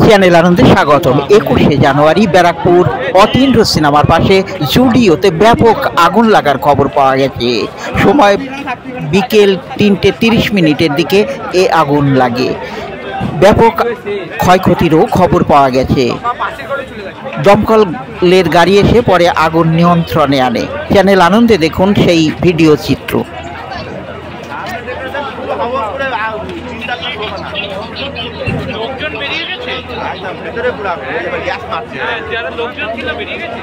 Channel আনন্দে স্বাগতম। 21শে জানুয়ারি ব্যারাকপুর অতীন্দ্র সিনেমার পাশে জুডিওতে ব্যাপক আগুন লাগার খবর পাওয়া গেছে। সময় বিকেল 3:30 দিকে এ আগুন লাগে। ব্যাপক ক্ষয়ক্ষতিরও খবর পাওয়া গেছে। দমকলের গাড়ি এসে পরে আগুন নিয়ন্ত্রণে আনে। চ্যানেল আনন্দে দেখুন সেই ভিডিও চিত্র। লোকজন বেরিয়ে গেছে একদম ভেতরে পুরো গ্যাস মারছে যারা লোকজন ছিল বেরিয়ে গেছে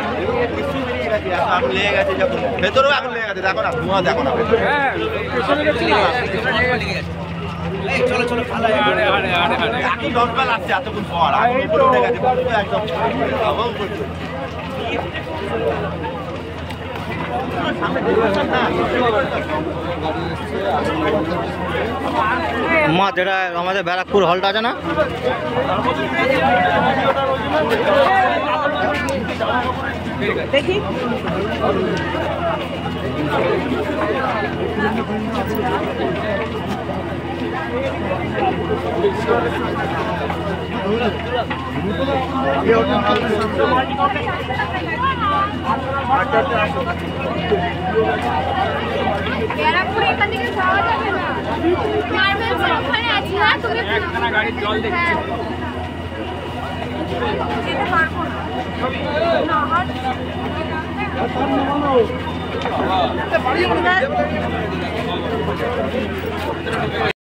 কিছু বেরিয়ে গেছে আগুন লেগে গেছে যখন ভেতরেও আগুন লেগে গেছে দেখো না ধোঁয়া দেখো না হ্যাঁ পেছনে গেছে এই চলো চলো পালাই আরে আরে আরে আরে একই দমকল আসছে এতক্ষণ পর আগুন উপরে উঠে গেছে পুরো একদম আগুন করছে মা যেটা আমাদের ব্যারাকপুর হলটা আছে না, দেখি ব্যারাকপুরে এখান থেকে যাওয়া যাবে না, মার্বেলস ওখানে আছে না, তুমি একখানা গাড়ির জল দেখছো যেতে পারবো না হাট